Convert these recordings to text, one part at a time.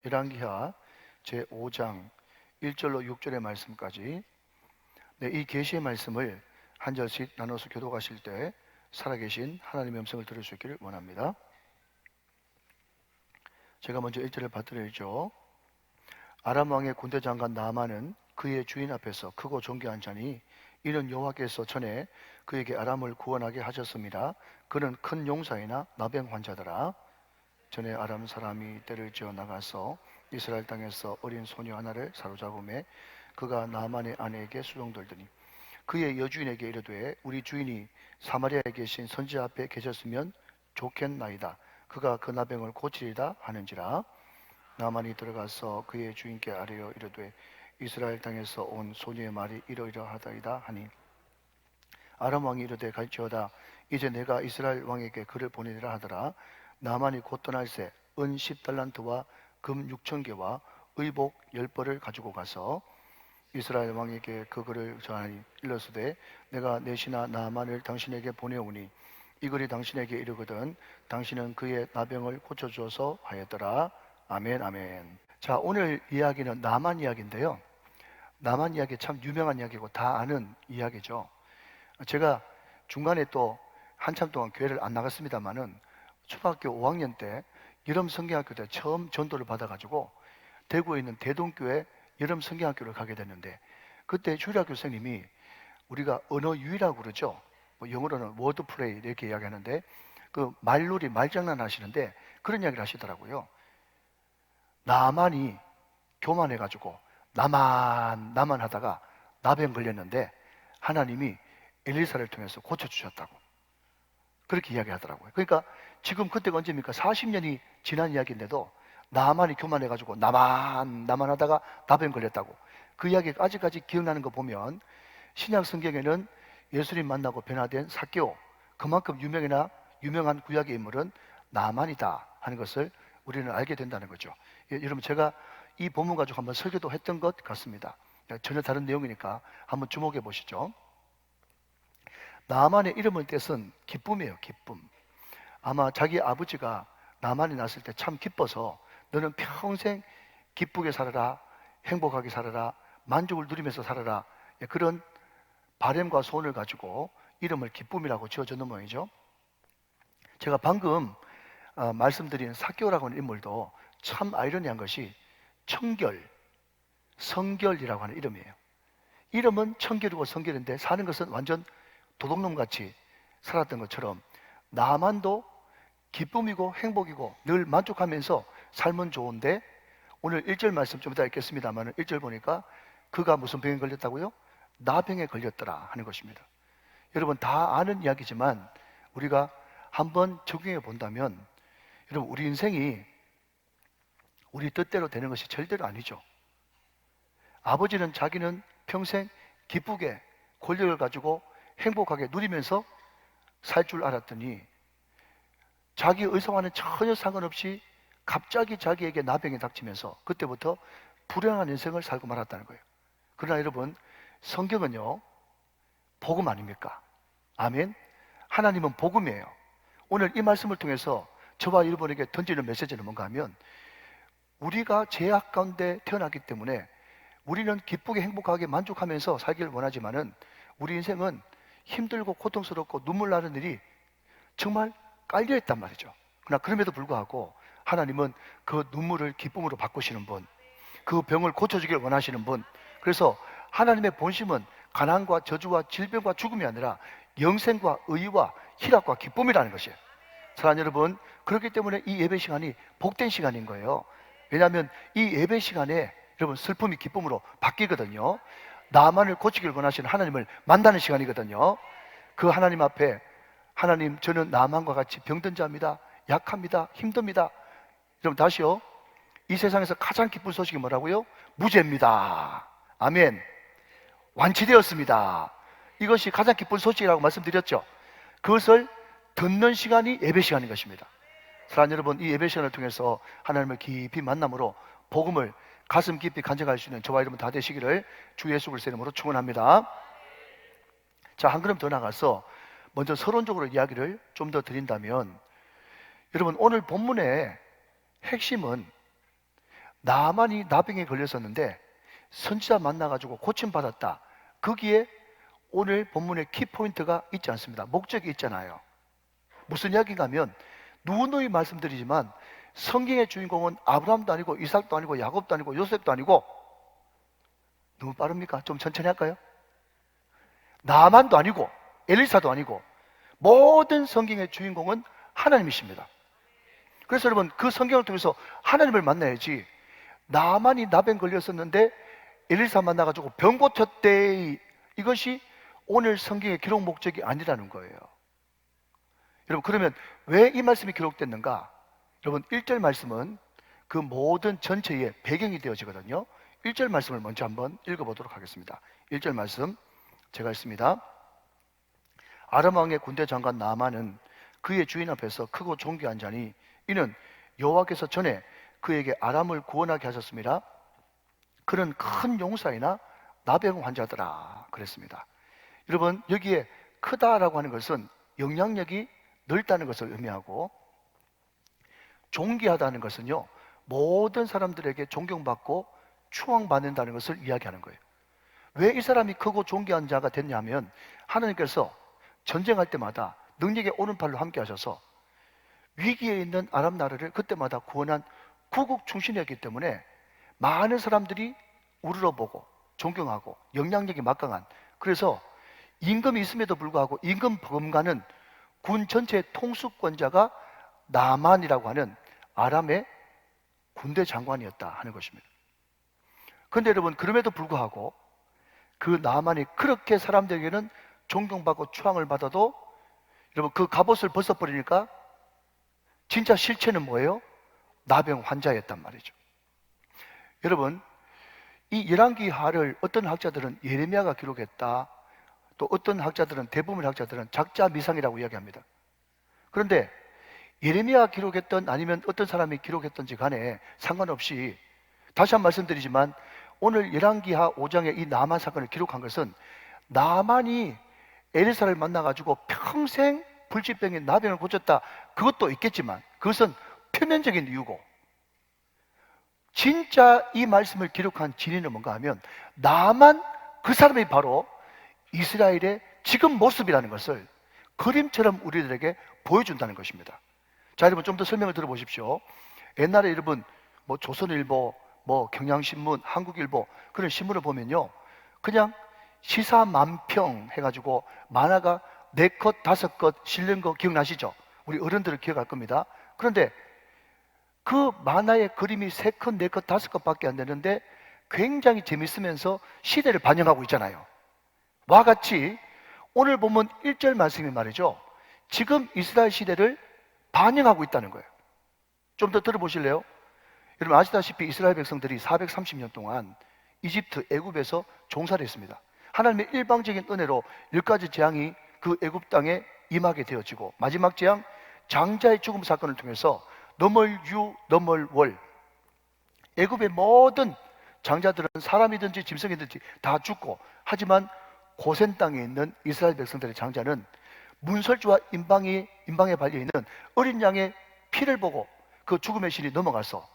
열왕기하 제5장 1절로 6절의 말씀까지 이 계시의 말씀을 한 절씩 나눠서 교독하실 때 살아계신 하나님의 음성을 들을 수 있기를 원합니다. 제가 먼저 1절을 받들어야죠. 아람 왕의 군대 장관 나아만은 그의 주인 앞에서 크고 존귀한 자니 이는 여호와께서 전에 그에게 아람을 구원하게 하셨습니다. 그는 큰 용사이나 나병 환자더라. 전에 아람 사람이 떼를 지어 나가서 이스라엘 땅에서 어린 소녀 하나를 사로잡음에 그가 나아만의 아내에게 수종들더니 그의 여주인에게 이르되 우리 주인이 사마리아에 계신 선지자 앞에 계셨으면 좋겠나이다. 그가 그 나병을 고치리다 하는지라. 나아만이 들어가서 그의 주인께 아뢰어 이르되 이스라엘 땅에서 온 소녀의 말이 이러이러하다이다 하니 아람 왕이 이르되 갈지어다. 이제 내가 이스라엘 왕에게 그를 보내리라 하더라. 나아만이 곧 떠날새 은 10달란트와 금 6,000개와 의복 10벌을 가지고 가서 이스라엘 왕에게 그 글을 전하니 일러스되 내가 내 신하 나아만을 당신에게 보내오니 이 글이 당신에게 이르거든 당신은 그의 나병을 고쳐주어서 하였더라. 아멘 아멘. 자, 오늘 이야기는 나만 이야기인데요, 나만 이야기 참 유명한 이야기고 다 아는 이야기죠. 제가 중간에 또 한참 동안 교회를 안 나갔습니다만은 초등학교 5학년 때 여름 성경학교 때 처음 전도를 받아가지고 대구에 있는 대동교회 여름 성경학교를 가게 됐는데 그때 주일학교 선생님이 우리가 언어 유희라고 그러죠. 영어로는 워드 플레이 이렇게 이야기하는데 그 말놀이 말장난 하시는데 그런 이야기를 하시더라고요. 나만이 교만해가지고 나만 하다가 나병 걸렸는데 하나님이 엘리사를 통해서 고쳐주셨다고 그렇게 이야기하더라고요. 그러니까 지금 그때가 언제입니까? 40년이 지난 이야기인데도 나만이 교만해가지고 나만 하다가 나병 걸렸다고 그 이야기가 아직까지 기억나는 거 보면 신약 성경에는 예수님 만나고 변화된 삭개오 그만큼 유명한 구약의 인물은 나만이다 하는 것을 우리는 알게 된다는 거죠. 여러분 제가 이 본문 가지고 한번 설교도 했던 것 같습니다. 전혀 다른 내용이니까 한번 주목해 보시죠. 나만의 이름을 뜻은 기쁨이에요. 기쁨. 아마 자기 아버지가 나만이 났을 때 참 기뻐서 너는 평생 기쁘게 살아라, 행복하게 살아라, 만족을 누리면서 살아라 그런 바람과 소원을 가지고 이름을 기쁨이라고 지어줬는 모양이죠. 제가 방금 말씀드린 삭개오라고 하는 인물도 참 아이러니한 것이 청결, 성결이라고 하는 이름이에요. 이름은 청결이고 성결인데 사는 것은 완전 도둑놈같이 살았던 것처럼 나만도 기쁨이고 행복이고 늘 만족하면서 살면 좋은데 오늘 1절 말씀 좀 이따 읽겠습니다만 1절 보니까 그가 무슨 병에 걸렸다고요? 나병에 걸렸더라 하는 것입니다. 여러분 다 아는 이야기지만 우리가 한번 적용해 본다면 여러분 우리 인생이 우리 뜻대로 되는 것이 절대로 아니죠. 아버지는 자기는 평생 기쁘게 권력을 가지고 행복하게 누리면서 살 줄 알았더니 자기 의사와는 전혀 상관없이 갑자기 자기에게 나병이 닥치면서 그때부터 불행한 인생을 살고 말았다는 거예요. 그러나 여러분 성경은요 복음 아닙니까? 아멘. 하나님은 복음이에요. 오늘 이 말씀을 통해서 저와 여러분에게 던지는 메시지는 뭔가 하면 우리가 죄악 가운데 태어났기 때문에 우리는 기쁘게 행복하게 만족하면서 살기를 원하지만은 우리 인생은 힘들고 고통스럽고 눈물 나는 일이 정말 깔려있단 말이죠. 그러나 그럼에도 불구하고 하나님은 그 눈물을 기쁨으로 바꾸시는 분, 그 병을 고쳐주기를 원하시는 분. 그래서 하나님의 본심은 가난과 저주와 질병과 죽음이 아니라 영생과 의와 희락과 기쁨이라는 것이에요. 사랑하는 여러분, 그렇기 때문에 이 예배 시간이 복된 시간인 거예요. 왜냐하면 이 예배 시간에 여러분 슬픔이 기쁨으로 바뀌거든요. 나만을 고치기를 원하시는 하나님을 만나는 시간이거든요. 그 하나님 앞에 하나님 저는 나만과 같이 병든 자입니다. 약합니다. 힘듭니다. 여러분 다시요. 이 세상에서 가장 기쁜 소식이 뭐라고요? 무죄입니다. 아멘. 완치되었습니다. 이것이 가장 기쁜 소식이라고 말씀드렸죠. 그것을 듣는 시간이 예배 시간인 것입니다. 사랑하는 여러분 이 예배 시간을 통해서 하나님을 깊이 만남으로 복음을 가슴 깊이 간직할 수 있는 저와 여러분 다 되시기를 주 예수 그리스도의 이름으로 축원합니다. 자, 한 걸음 더 나가서 먼저 서론적으로 이야기를 좀 더 드린다면 여러분 오늘 본문의 핵심은 나만이 나병에 걸렸었는데 선지자 만나가지고 고침받았다. 거기에 오늘 본문의 키포인트가 있지 않습니다. 목적이 있잖아요. 무슨 이야기인가 하면 누누이 말씀드리지만 성경의 주인공은 아브라함도 아니고 이삭도 아니고 야곱도 아니고 요셉도 아니고, 너무 빠릅니까? 좀 천천히 할까요? 나만도 아니고 엘리사도 아니고 모든 성경의 주인공은 하나님이십니다. 그래서 여러분, 그 성경을 통해서 하나님을 만나야지, 나만이 나병 걸렸었는데 엘리사 만나가지고 병 고쳤대, 이것이 오늘 성경의 기록 목적이 아니라는 거예요. 여러분, 그러면 왜 이 말씀이 기록됐는가? 여러분, 1절 말씀은 그 모든 전체의 배경이 되어지거든요. 1절 말씀을 먼저 한번 읽어보도록 하겠습니다. 1절 말씀 제가 읽습니다. 아람 왕의 군대 장관 나아만은 그의 주인 앞에서 크고 존귀한 자니 이는 여호와께서 전에 그에게 아람을 구원하게 하셨습니다. 그는 큰 용사이나 나병 환자더라 그랬습니다. 여러분, 여기에 크다라고 하는 것은 영향력이 넓다는 것을 의미하고, 존귀하다는 것은요, 모든 사람들에게 존경받고 추앙받는다는 것을 이야기하는 거예요. 왜 이 사람이 크고 존귀한 자가 됐냐면, 하나님께서 전쟁할 때마다 능력의 오른팔로 함께 하셔서 위기에 있는 아람 나라를 그때마다 구원한 구국 충신이었기 때문에 많은 사람들이 우러러보고 존경하고 영향력이 막강한, 그래서 임금이 있음에도 불구하고 임금 범가는 군 전체의 통수권자가 나만이라고 하는 아람의 군대 장관이었다 하는 것입니다. 그런데 여러분, 그럼에도 불구하고 그 나만이 그렇게 사람들에게는 존경받고 추앙을 받아도, 여러분, 그 갑옷을 벗어버리니까 진짜 실체는 뭐예요? 나병 환자였단 말이죠. 여러분, 이 열왕기하를 어떤 학자들은 예레미야가 기록했다, 또 어떤 학자들은, 대부분의 학자들은 작자 미상이라고 이야기합니다. 그런데 예레미야가 기록했던 아니면 어떤 사람이 기록했던지 간에 상관없이, 다시 한번 말씀드리지만 오늘 열왕기하 5장의 이 나만 사건을 기록한 것은 나만이 엘리사를 만나가지고 평생 불치병인 나병을 고쳤다, 그것도 있겠지만 그것은 표면적인 이유고, 진짜 이 말씀을 기록한 진리는 뭔가 하면 나만, 그 사람이 바로 이스라엘의 지금 모습이라는 것을 그림처럼 우리들에게 보여준다는 것입니다. 자, 여러분, 좀 더 설명을 들어보십시오. 옛날에 여러분 조선일보, 경향신문, 한국일보, 그런 신문을 보면요, 그냥 시사 만평 해가지고 만화가 4컷, 5컷 실린 거 기억나시죠? 우리 어른들은 기억할 겁니다. 그런데 그 만화의 그림이 3컷, 4컷, 5컷 밖에 안 되는데 굉장히 재밌으면서 시대를 반영하고 있잖아요. 와 같이 오늘 보면 1절 말씀이 말이죠, 지금 이스라엘 시대를 반영하고 있다는 거예요. 좀 더 들어보실래요? 여러분, 아시다시피 이스라엘 백성들이 430년 동안 이집트, 애굽에서 종살이 했습니다. 하나님의 일방적인 은혜로 10가지 재앙이 그 애굽 땅에 임하게 되어지고, 마지막 재앙, 장자의 죽음 사건을 통해서 너멀 유, 너멀 월, 애굽의 모든 장자들은 사람이든지 짐승이든지 다 죽고, 하지만 고센 땅에 있는 이스라엘 백성들의 장자는 문설주와 임방에 발려있는 어린 양의 피를 보고 그 죽음의 신이 넘어가서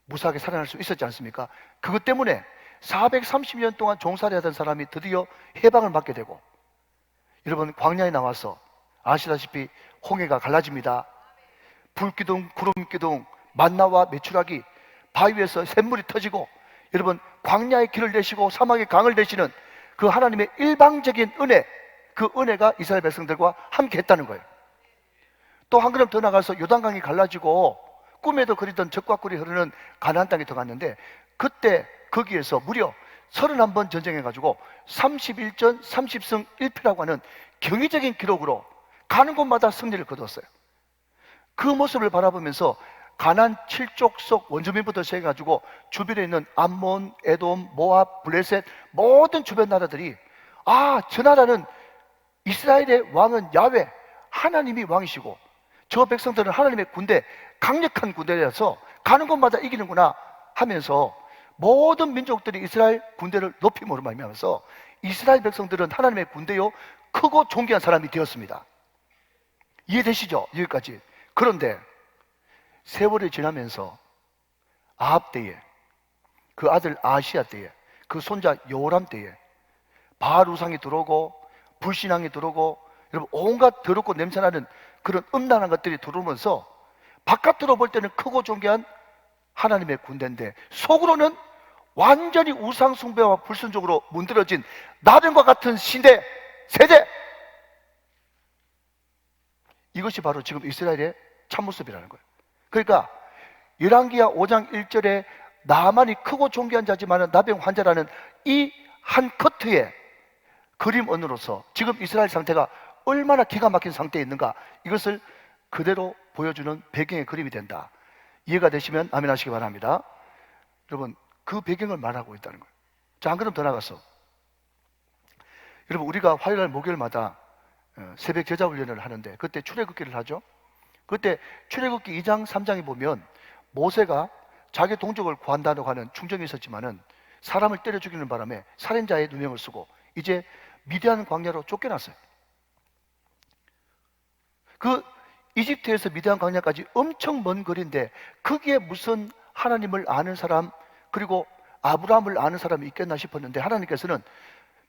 무사하게 살아날 수 있었지 않습니까? 그것 때문에 430년 동안 종살이 하던 사람이 드디어 해방을 받게 되고, 여러분, 광야에 나와서 아시다시피 홍해가 갈라집니다. 불기둥, 구름기둥, 만나와 메추라기, 바위에서 샘물이 터지고, 여러분, 광야의 길을 내시고 사막의 강을 내시는 그 하나님의 일방적인 은혜, 그 은혜가 이스라엘 백성들과 함께 했다는 거예요. 또 한 걸음 더 나가서 요단강이 갈라지고 꿈에도 그리던 적과 꿀이 흐르는 가나안 땅에 들어갔는데, 그때 거기에서 무려 31번 전쟁해가지고 31전 30승 1패라고 하는 경이적인 기록으로 가는 곳마다 승리를 거뒀어요. 그 모습을 바라보면서 가나안 7족속 원주민부터 시작해가지고 주변에 있는 암몬, 에돔, 모압, 블레셋, 모든 주변 나라들이, 아, 저 나라는 이스라엘의 왕은 야훼, 하나님이 왕이시고 저 백성들은 하나님의 군대, 강력한 군대라서 가는 곳마다 이기는구나 하면서 모든 민족들이 이스라엘 군대를 높이 모르면서 이스라엘 백성들은 하나님의 군대요, 크고 존귀한 사람이 되었습니다. 이해되시죠? 여기까지. 그런데 세월이 지나면서 아합 때에, 그 아들 아시아 때에, 그 손자 요람 때에 바알 우상이 들어오고 불신앙이 들어오고 여러분 온갖 더럽고 냄새나는 그런 음란한 것들이 들어오면서 바깥으로 볼 때는 크고 존귀한 하나님의 군대인데 속으로는 완전히 우상 숭배와 불순종으로 문드러진 나병과 같은 시대, 세대. 이것이 바로 지금 이스라엘의 참모습이라는 거예요. 그러니까 열왕기하 5장 1절에 나만이 크고 존귀한 자지만 나병 환자라는 이 한 커트의 그림 언어로서 지금 이스라엘 상태가 얼마나 기가 막힌 상태에 있는가, 이것을 그대로 보여주는 배경의 그림이 된다. 이해가 되시면 아멘 하시기 바랍니다. 여러분, 그 배경을 말하고 있다는 거예요. 자, 한 걸음 더 나가서 여러분, 우리가 화요일 목요일마다 새벽 제자 훈련을 하는데 그때 출애굽기를 하죠. 그때 출애굽기 2장 3장에 보면 모세가 자기 동족을 구한다고 하는 충정이 있었지만은 사람을 때려 죽이는 바람에 살인자의 누명을 쓰고 이제 미디안 광야로 쫓겨났어요. 그 이집트에서 미디안 광야까지 엄청 먼 거리인데 거기에 무슨 하나님을 아는 사람, 그리고 아브라함을 아는 사람이 있겠나 싶었는데 하나님께서는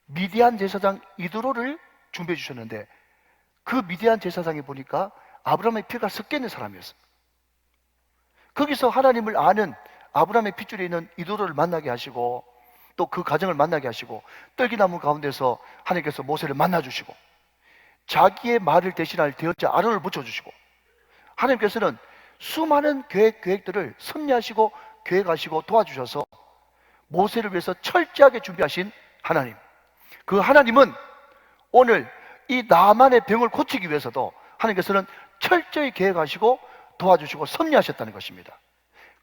미디안 제사장 이드로를 준비해 주셨는데 그 미디안 제사장이 보니까 아브라함의 피가 섞여 있는 사람이었어요. 거기서 하나님을 아는 아브라함의 핏줄에 있는 이드로를 만나게 하시고 또 그 가정을 만나게 하시고 떨기나무 가운데서 하나님께서 모세를 만나주시고 자기의 말을 대신할 대언자 아론을 붙여주시고 하나님께서는 수많은 계획들을 섭리하시고 계획하시고 도와주셔서 모세를 위해서 철저하게 준비하신 하나님, 그 하나님은 오늘 이 나만의 병을 고치기 위해서도 하나님께서는 철저히 계획하시고 도와주시고 섭리하셨다는 것입니다.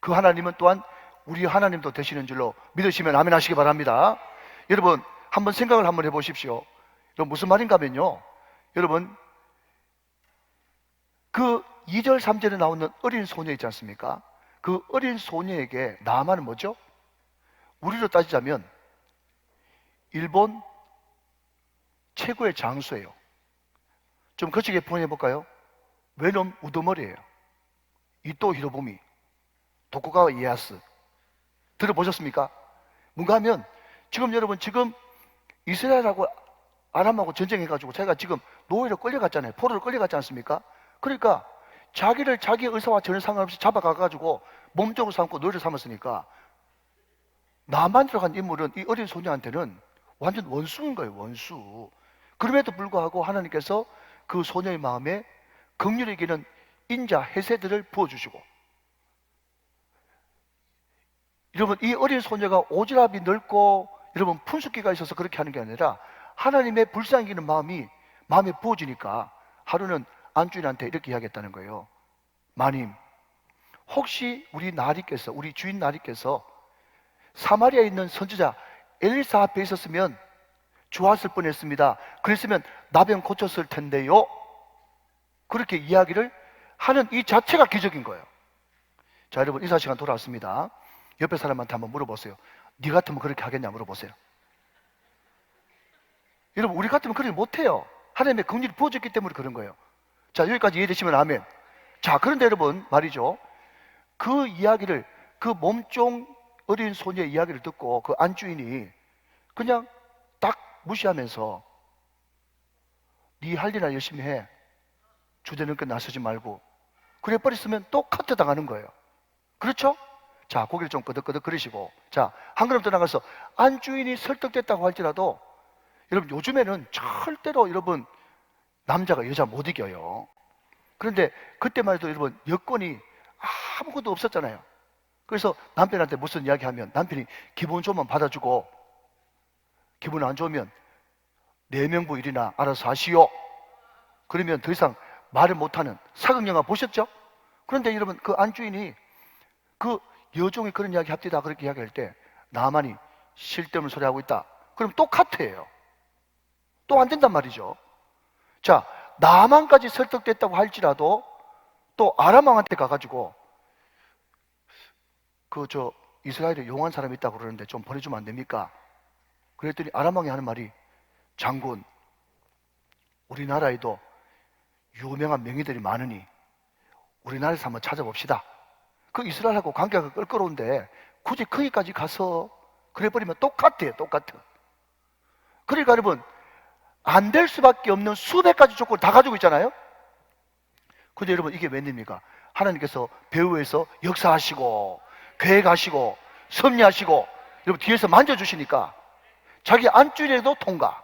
그 하나님은 또한 우리 하나님도 되시는 줄로 믿으시면 아멘 하시기 바랍니다. 여러분, 한번 생각을 한번 해보십시오. 여러분, 무슨 말인가 하면요, 여러분, 그 2절 3절에 나오는 어린 소녀 있지 않습니까? 그 어린 소녀에게 나만은 뭐죠? 우리로 따지자면 일본 최고의 장수예요. 좀 거칠게 표현해 볼까요? 외놈 우두머리예요. 이토 히로부미, 도쿠가와 이에야스. 들어보셨습니까? 뭔가 하면 지금 여러분, 지금 이스라엘하고 아람하고 전쟁해가지고 제가 지금 노예로 끌려갔잖아요. 포로로 끌려갔지 않습니까? 그러니까 자기를 자기 의사와 전혀 상관없이 잡아가가지고 몸종으로 삼고 노예를 삼았으니까 나만 들어간 인물은 이 어린 소녀한테는 완전 원수인 거예요, 원수. 그럼에도 불구하고 하나님께서 그 소녀의 마음에 긍휼히 여기는 인자, 헤세드를 부어주시고, 여러분, 이 어린 소녀가 오지랖이 넓고 여러분 푼숙기가 있어서 그렇게 하는 게 아니라 하나님의 불쌍히 여기는 마음이 마음에 부어지니까 하루는 안주인한테 이렇게 이야기했다는 거예요. 마님, 혹시 우리 나리께서, 우리 주인 나리께서 사마리아에 있는 선지자 엘리사 앞에 있었으면 좋았을 뻔했습니다. 그랬으면 나병 고쳤을 텐데요. 그렇게 이야기를 하는 이 자체가 기적인 거예요. 자, 여러분, 인사 시간 돌아왔습니다. 옆에 사람한테 한번 물어보세요. 네 같으면 그렇게 하겠냐 물어보세요. 여러분, 우리 같으면 그렇게 못해요. 하나님의 긍휼이 부어졌기 때문에 그런 거예요. 자, 여기까지 이해되시면 아멘. 자, 그런데 여러분 말이죠, 그 이야기를, 그 몸종 어린 소녀의 이야기를 듣고 그 안주인이 그냥 딱 무시하면서 네 할 일이나 열심히 해, 주제넘게 나서지 말고, 그래 버렸으면 또 카트 당하는 거예요. 그렇죠? 자, 고개를 좀 끄덕끄덕 그러시고, 자, 한 걸음 더 나가서 안주인이 설득됐다고 할지라도 여러분, 요즘에는 절대로 여러분 남자가 여자 못 이겨요. 그런데 그때만 해도 여러분 여건이 아무것도 없었잖아요. 그래서 남편한테 무슨 이야기 하면 남편이 기분 좋으면 받아주고 기분 안 좋으면 내명부 일이나 알아서 하시오. 그러면 더 이상 말을 못하는 사극 영화 보셨죠? 그런데 여러분, 그 안주인이 그 여종이 그런 이야기 합디다 그렇게 이야기할 때 나만이 쓸데없는 소리 하고 있다, 그럼 또 카트예요. 또 안 된단 말이죠. 자, 나만까지 설득됐다고 할지라도 또 아람 왕한테 가가지고 이스라엘에 용한 사람이 있다고 그러는데 좀 보내주면 안 됩니까? 그랬더니 아람 왕이 하는 말이, 장군, 우리나라에도 유명한 명의들이 많으니 우리나라에서 한번 찾아봅시다. 그 이스라엘하고 관계가 껄끄러운데 굳이 거기까지 가서 그래버리면 똑같아요. 똑같아. 그러니까 여러분, 안 될 수밖에 없는 수백 가지 조건을 다 가지고 있잖아요. 근데 여러분, 이게 웬일입니까? 하나님께서 배후에서 역사하시고 계획하시고 섭리하시고 여러분 뒤에서 만져주시니까 자기 안줄에도 통과,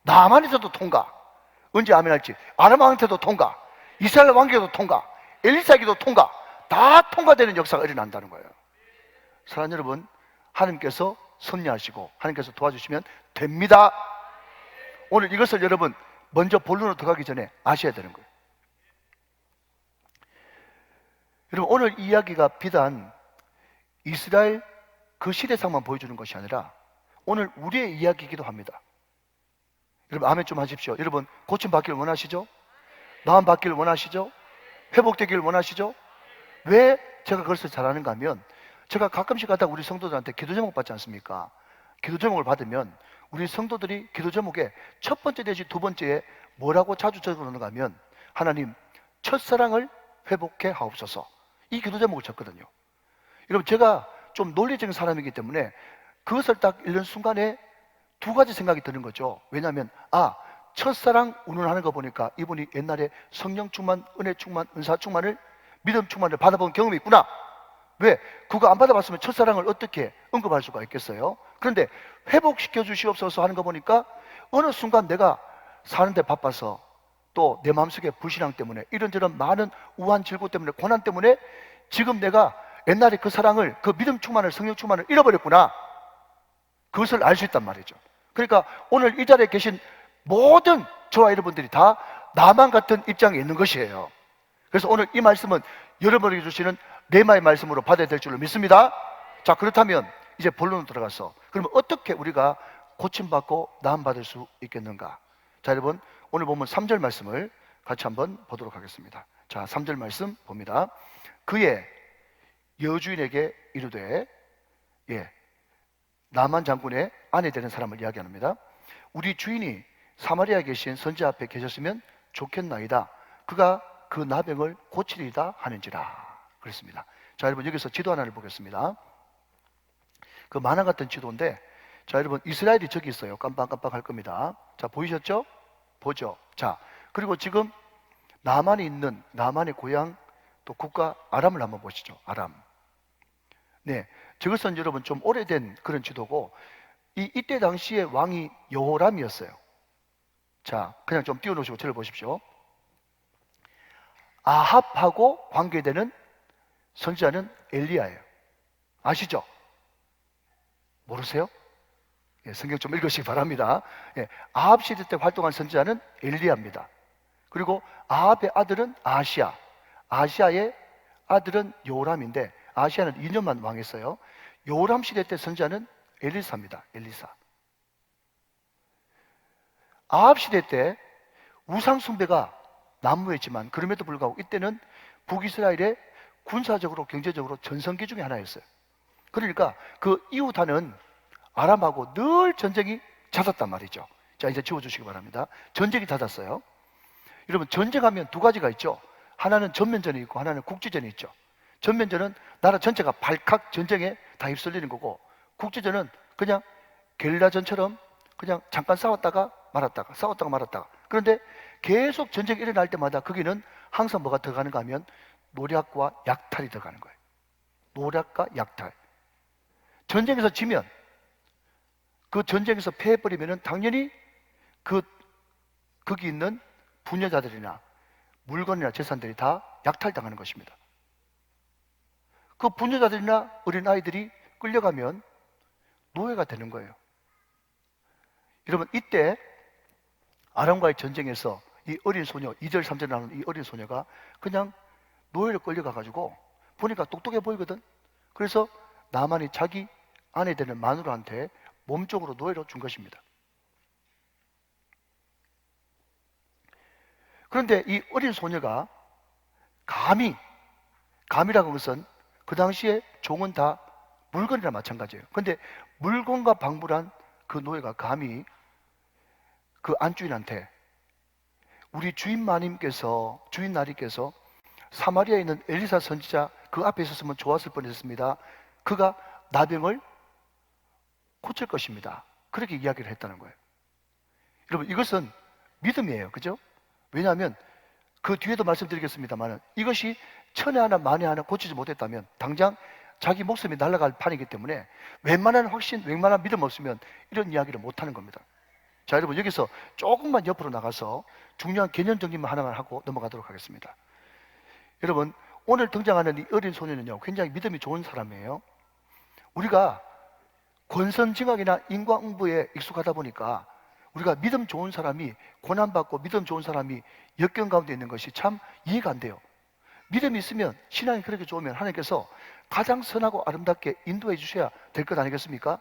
나만에서도 통과, 언제 아멘할지 아람 왕한테도 통과, 이스라엘 왕에게도 통과, 엘리사에게도 통과, 다 통과되는 역사가 일어난다는 거예요. 사랑하는 여러분, 하나님께서 섭리하시고 하나님께서 도와주시면 됩니다. 오늘 이것을 여러분 먼저 본론으로 들어가기 전에 아셔야 되는 거예요. 여러분, 오늘 이야기가 비단 이스라엘 그 시대상만 보여주는 것이 아니라 오늘 우리의 이야기이기도 합니다. 여러분 아멘 좀 하십시오. 여러분 고침받기를 원하시죠? 나음받기를 원하시죠? 회복되기를 원하시죠? 왜 제가 그것을 잘하는가 하면 제가 가끔씩 가다가 우리 성도들한테 기도 제목 받지 않습니까? 기도 제목을 받으면 우리 성도들이 기도 제목에 첫 번째 내지 두 번째에 뭐라고 자주 적어놓는가 하면 하나님 첫사랑을 회복해 하옵소서, 이 기도 제목을 적거든요. 여러분 제가 좀 논리적인 사람이기 때문에 그것을 딱 읽는 순간에 두 가지 생각이 드는 거죠. 왜냐하면 첫사랑 운운하는 거 보니까 이분이 옛날에 성령 충만, 은혜 충만, 은사 충만을, 믿음 충만을 받아본 경험이 있구나. 왜? 그거 안 받아봤으면 첫사랑을 어떻게 언급할 수가 있겠어요? 그런데 회복시켜 주시옵소서 하는 거 보니까 어느 순간 내가 사는데 바빠서 또 내 마음속에 불신앙 때문에 이런저런 많은 우한 질고 때문에 고난 때문에 지금 내가 옛날에 그 사랑을, 그 믿음 충만을, 성령 충만을 잃어버렸구나. 그것을 알 수 있단 말이죠. 그러니까 오늘 이 자리에 계신 모든 저와 여러분들이 다 나만 같은 입장에 있는 것이에요. 그래서 오늘 이 말씀은 여러분에게 주시는 레마의 말씀으로 받아야 될 줄로 믿습니다. 자, 그렇다면 이제 본론으로 들어가서 그러면 어떻게 우리가 고침받고 나음받을 수 있겠는가? 자, 여러분 오늘 보면 3절 말씀을 같이 한번 보도록 하겠습니다. 자, 3절 말씀 봅니다. 그의 여주인에게 이르되, 나만 장군의 아내 되는 사람을 이야기합니다. 우리 주인이 사마리아에 계신 선지자 앞에 계셨으면 좋겠나이다. 그가 그 나병을 고치리다 하는지라. 그렇습니다. 자, 여러분 여기서 지도 하나를 보겠습니다. 그 만화 같은 지도인데, 자, 여러분 이스라엘이 저기 있어요. 깜빡깜빡 할 겁니다. 자, 보이셨죠? 보죠. 자, 그리고 지금 나만이 있는 나만의 고향 또 국가 아람을 한번 보시죠. 아람. 네, 저것은 여러분 좀 오래된 그런 지도고 이때 당시에 왕이 여호람이었어요. 자, 그냥 좀 띄워놓으시고 저를 보십시오. 아합하고 관계되는 선지자는 엘리야예요. 아시죠? 모르세요? 성경 좀 읽으시기 바랍니다. 아합 시대 때 활동한 선지자는 엘리야입니다. 그리고 아합의 아들은 아시야, 아시야의 아들은 요람인데 아시야는 2년만 왕했어요. 요람 시대 때 선지자는 엘리사입니다. 엘리사. 아합 시대 때 우상 숭배가 난무했지만 그럼에도 불구하고 이때는 북이스라엘의 군사적으로 경제적으로 전성기 중에 하나였어요. 그러니까 그 이웃하는 아람하고 늘 전쟁이 잦았단 말이죠. 자, 이제 지워주시기 바랍니다. 전쟁이 잦았어요. 여러분 전쟁하면 두 가지가 있죠. 하나는 전면전이 있고 하나는 국지전이 있죠. 전면전은 나라 전체가 발칵 전쟁에 다 휩쓸리는 거고, 국지전은 그냥 게릴라전처럼 그냥 잠깐 싸웠다가 말았다가 싸웠다가 말았다가. 그런데 계속 전쟁이 일어날 때마다 거기는 항상 뭐가 들어가는가 하면 노략과 약탈이 들어가는 거예요. 노략과 약탈. 전쟁에서 지면, 그 전쟁에서 패해버리면은 당연히 거기 있는 부녀자들이나 물건이나 재산들이 다 약탈당하는 것입니다. 그 부녀자들이나 어린아이들이 끌려가면 노예가 되는 거예요. 여러분 이때 아람과의 전쟁에서 이 어린 소녀, 2절 3절에 나오는 이 어린 소녀가 그냥 노예로 끌려가가지고 보니까 똑똑해 보이거든. 그래서 나만이 자기 아내 되는 마누라한테 몸쪽으로 노예로 준 것입니다. 그런데 이 어린 소녀가 감이라고 하는 것은 그 당시에 종은 다 물건이나 마찬가지예요. 그런데 물건과 방불한 그 노예가 감히 그 안주인한테 우리 주인 나리께서 사마리아에 있는 엘리사 선지자 그 앞에 있었으면 좋았을 뻔했습니다. 그가 나병을 고칠 것입니다. 그렇게 이야기를 했다는 거예요. 여러분, 이것은 믿음이에요. 그죠? 왜냐하면 그 뒤에도 말씀드리겠습니다만 이것이 천에 하나 만에 하나 고치지 못했다면 당장 자기 목숨이 날아갈 판이기 때문에 웬만한 확신, 웬만한 믿음 없으면 이런 이야기를 못하는 겁니다. 자, 여러분, 여기서 조금만 옆으로 나가서 중요한 개념 정리만 하나만 하고 넘어가도록 하겠습니다. 여러분, 오늘 등장하는 이 어린 소년은요, 굉장히 믿음이 좋은 사람이에요. 우리가 권선징악이나 인과응보에 익숙하다 보니까 우리가 믿음 좋은 사람이 고난받고 믿음 좋은 사람이 역경 가운데 있는 것이 참 이해가 안 돼요. 믿음이 있으면, 신앙이 그렇게 좋으면 하나님께서 가장 선하고 아름답게 인도해 주셔야 될 것 아니겠습니까?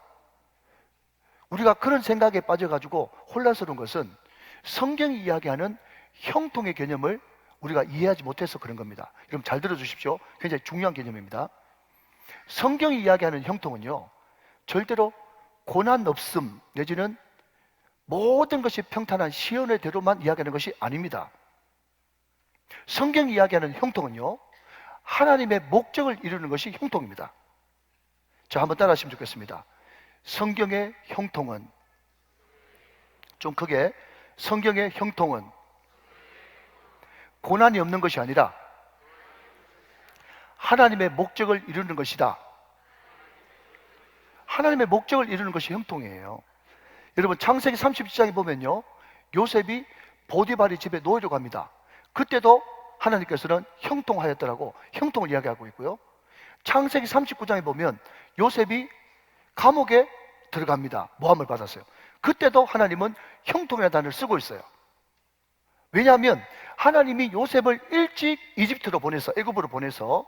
우리가 그런 생각에 빠져가지고 혼란스러운 것은 성경이 이야기하는 형통의 개념을 우리가 이해하지 못해서 그런 겁니다. 여러분 잘 들어주십시오. 굉장히 중요한 개념입니다. 성경이 이야기하는 형통은요, 절대로 고난 없음 내지는 모든 것이 평탄한 시온의 대로만 이야기하는 것이 아닙니다. 성경이 이야기하는 형통은요, 하나님의 목적을 이루는 것이 형통입니다. 자, 한번 따라 하시면 좋겠습니다. 성경의 형통은, 좀 크게, 성경의 형통은 고난이 없는 것이 아니라 하나님의 목적을 이루는 것이다. 하나님의 목적을 이루는 것이 형통이에요. 여러분, 창세기 37장에 보면요, 요셉이 보디발의 집에 노예로 갑니다. 그때도 하나님께서는 형통하였더라고 형통을 이야기하고 있고요. 창세기 39장에 보면 요셉이 감옥에 들어갑니다. 모함을 받았어요. 그때도 하나님은 형통이라는 단어를 쓰고 있어요. 왜냐하면 하나님이 요셉을 일찍 이집트로 보내서, 애굽으로 보내서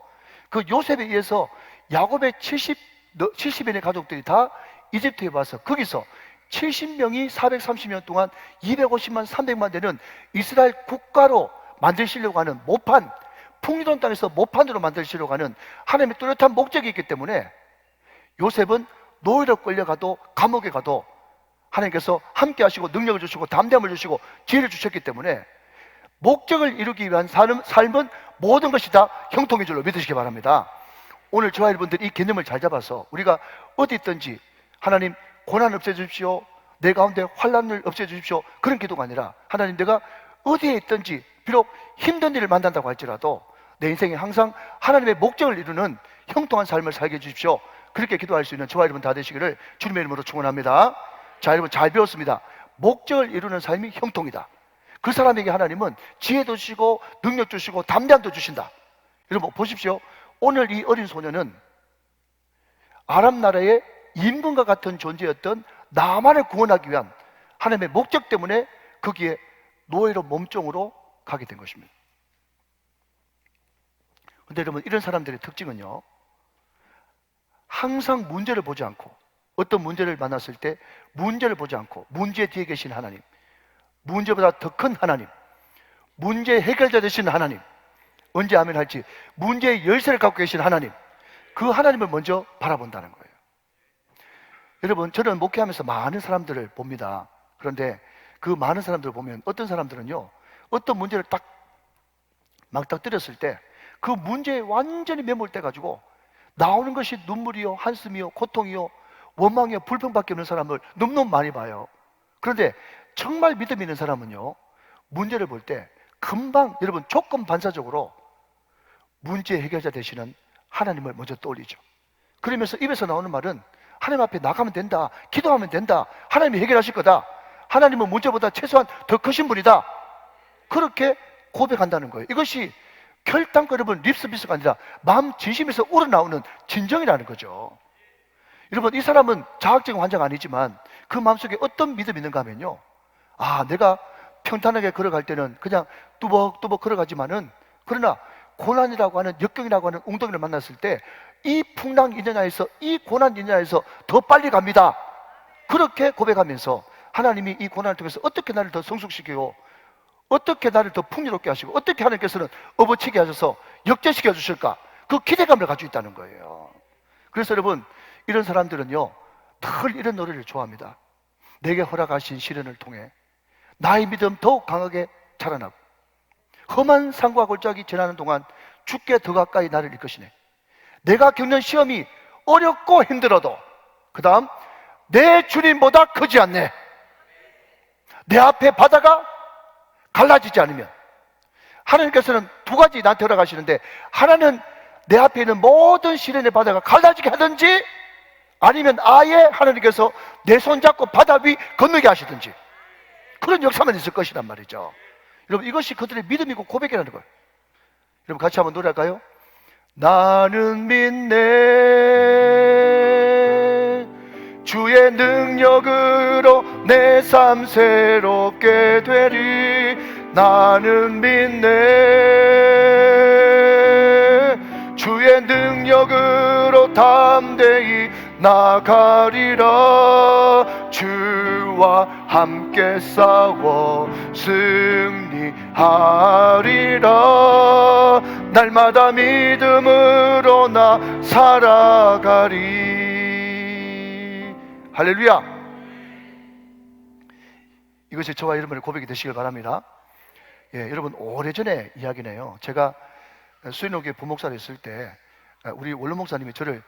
그 요셉에 의해서 야곱의 70인의 가족들이 다 이집트에 와서 거기서 70명이 430년 동안 250만 300만 되는 이스라엘 국가로 만드시려고 하는 모판, 풍요로운 땅에서 모판으로 만드시려고 하는 하나님의 뚜렷한 목적이 있기 때문에 요셉은 노예로 끌려가도 감옥에 가도 하나님께서 함께 하시고 능력을 주시고 담대함을 주시고 지혜를 주셨기 때문에 목적을 이루기 위한 삶은 모든 것이 다 형통인 줄로 믿으시기 바랍니다. 오늘 저와 여러분들이 이 개념을 잘 잡아서 우리가 어디 있든지 하나님 고난 없애주십시오, 내 가운데 환난을 없애주십시오, 그런 기도가 아니라 하나님 내가 어디에 있든지 비록 힘든 일을 만난다고 할지라도 내 인생에 항상 하나님의 목적을 이루는 형통한 삶을 살게 해주십시오, 그렇게 기도할 수 있는 저와 여러분 다 되시기를 주님의 이름으로 축원합니다. 자, 여러분 잘 배웠습니다. 목적을 이루는 삶이 형통이다. 그 사람에게 하나님은 지혜도 주시고 능력 주시고 담대함도 주신다. 여러분 보십시오. 오늘 이 어린 소년은 아람 나라의 임금과 같은 존재였던 나만을 구원하기 위한 하나님의 목적 때문에 거기에 노예로 몸종으로 가게 된 것입니다. 그런데 여러분, 이런 사람들의 특징은요, 항상 문제를 보지 않고, 어떤 문제를 만났을 때 문제를 보지 않고 문제 뒤에 계신 하나님, 문제보다 더 큰 하나님, 문제 해결자 되신 하나님, 언제 아멘 할지 문제의 열쇠를 갖고 계신 하나님, 그 하나님을 먼저 바라본다는 거예요. 여러분, 저는 목회하면서 많은 사람들을 봅니다. 그런데 그 많은 사람들을 보면 어떤 사람들은요, 어떤 문제를 딱 막닥뜨렸을 때 그 문제에 완전히 매몰돼 가지고 나오는 것이 눈물이요, 한숨이요, 고통이요, 원망이요, 불평밖에 없는 사람을 너무너무 많이 봐요. 그런데 정말 믿음 있는 사람은요, 문제를 볼 때 금방, 여러분, 조건 반사적으로 문제 해결자 되시는 하나님을 먼저 떠올리죠. 그러면서 입에서 나오는 말은 하나님 앞에 나가면 된다, 기도하면 된다, 하나님이 해결하실 거다, 하나님은 문제보다 최소한 더 크신 분이다, 그렇게 고백한다는 거예요. 이것이 결단코 여러분 립서비스가 아니라 마음 진심에서 우러나오는 진정이라는 거죠. 여러분, 이 사람은 자학적인 환자가 아니지만 그 마음속에 어떤 믿음이 있는가 하면요, 아, 내가 평탄하게 걸어갈 때는 그냥 뚜벅뚜벅 걸어가지만은, 그러나 고난이라고 하는, 역경이라고 하는 웅덩이를 만났을 때 이 풍랑 인연야에서, 이 고난 인연야에서 더 빨리 갑니다. 그렇게 고백하면서 하나님이 이 고난을 통해서 어떻게 나를 더 성숙시키고 어떻게 나를 더 풍요롭게 하시고 어떻게 하나님께서는 업어치게 하셔서 역전시켜 주실까, 그 기대감을 가지고 있다는 거예요. 그래서 여러분, 이런 사람들은요, 늘 이런 노래를 좋아합니다. 내게 허락하신 시련을 통해 나의 믿음 더욱 강하게 자라나고 험한 산과 골짜기 지나는 동안 주께 더 가까이 나를 이끄시네. 내가 겪는 시험이 어렵고 힘들어도 그 다음 내 주님보다 크지 않네. 내 앞에 바다가 갈라지지 않으면 하나님께서는 두 가지 나한테 허락하시는데, 하나는 내 앞에 있는 모든 시련의 바다가 갈라지게 하든지, 아니면 아예 하나님께서 내 손 잡고 바다 위 건너게 하시든지, 그런 역사만 있을 것이란 말이죠. 여러분, 이것이 그들의 믿음이고 고백이라는 거예요. 여러분, 같이 한번 노래할까요? 나는 믿네 주의 능력으로 내 삶 새롭게 되리. 나는 믿네 주의 능력으로 담대히 나가리라. 주와 함께 싸워 승리하리라. 날마다 믿음으로 나 살아가리. 할렐루야. 이것이 저와 여러분의 고백이 되시길 바랍니다. 예, 여러분, 오래전에 이야기네요. 제가 수인호교회 부목사로 있을 때 우리 원로 목사님이 저를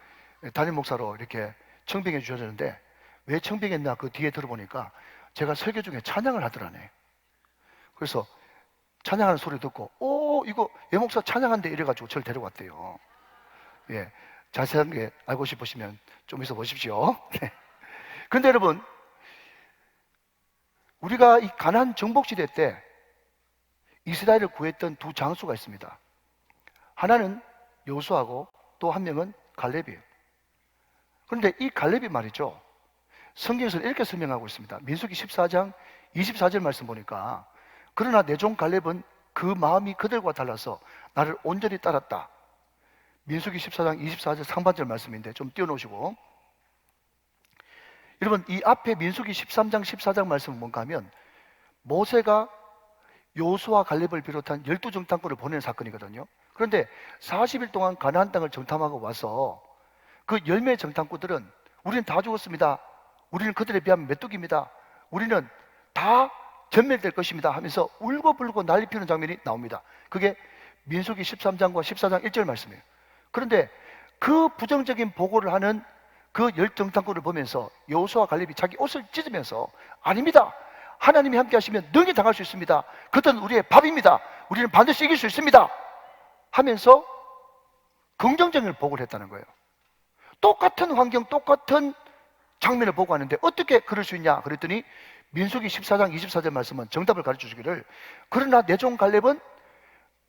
담임 목사로 이렇게 청빙해 주셨는데, 왜 청빙했나 그 뒤에 들어보니까 제가 설교 중에 찬양을 하더라네. 그래서 찬양하는 소리 듣고 이거 예 목사 찬양한대 이래가지고 저를 데려왔대요. 예, 자세하게 알고 싶으시면 좀 있어 보십시오. 그런데 여러분, 우리가 이 가나안 정복시대 때 이스라엘을 구했던 두 장수가 있습니다. 하나는 여호수아고 또 한 명은 갈렙이에요. 그런데 이 갈렙이 말이죠, 성경에서 이렇게 설명하고 있습니다. 민수기 14장 24절 말씀 보니까, 그러나 내 종 갈렙은 그 마음이 그들과 달라서 나를 온전히 따랐다. 민수기 14장 24절 상반절 말씀인데 좀 띄워놓으시고, 여러분, 이 앞에 민수기 13장 14장 말씀은 뭔가 하면 모세가 여호수아 갈렙을 비롯한 12정탐꾼을 보내는 사건이거든요. 그런데 40일 동안 가나안 땅을 정탐하고 와서 그 10명의 정탐꾼들은 우리는 다 죽었습니다, 우리는 그들에 비하면 메뚜기입니다, 우리는 다 전멸될 것입니다 하면서 울고불고 난리 피우는 장면이 나옵니다. 그게 민수기 13장과 14장 1절 말씀이에요. 그런데 그 부정적인 보고를 하는 그 10정탐꾼을 보면서 여호수아 갈렙이 자기 옷을 찢으면서, 아닙니다, 하나님이 함께 하시면 능히 당할 수 있습니다, 그들은 우리의 밥입니다, 우리는 반드시 이길 수 있습니다 하면서 긍정적인 보고를 했다는 거예요. 똑같은 환경, 똑같은 장면을 보고 하는데 어떻게 그럴 수 있냐 그랬더니, 민수기 14장 24절 말씀은 정답을 가르쳐 주기를, 그러나 내 종 갈렙은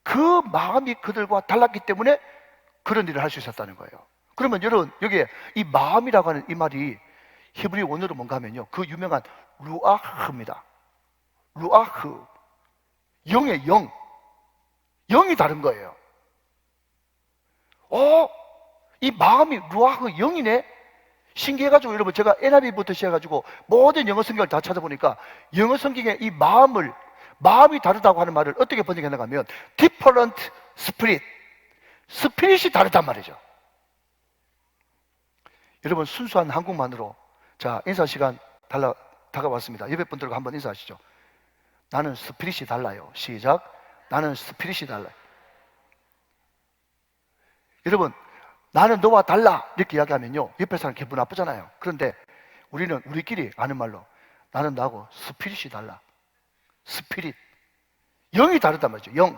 그 마음이 그들과 달랐기 때문에 그런 일을 할 수 있었다는 거예요. 그러면 여러분, 여기에 이 마음이라고 하는 이 말이 히브리 원어로 뭔가 하면요, 그 유명한 루아흐입니다. 루아흐, 영의 영, 영이 다른 거예요. 이 마음이 루아흐 영이네? 신기해가지고 여러분, 제가 NIV부터 시작해가지고 모든 영어 성경을 다 찾아보니까 영어 성경에 이 마음이 다르다고 하는 말을 어떻게 번역했는가 하면 different spirit, 스피릿이 다르단 말이죠. 여러분, 순수한 한국만으로 자, 인사 시간 다가왔습니다. 옆에 분들과 한번 인사하시죠. 나는 스피릿이 달라요. 시작. 나는 스피릿이 달라요. 여러분, 나는 너와 달라 이렇게 이야기하면요, 옆에 사람 기분 나쁘잖아요. 그런데 우리는 우리끼리 아는 말로 나는 나하고 스피릿이 달라. 스피릿, 영이 다르단 말이죠. 영.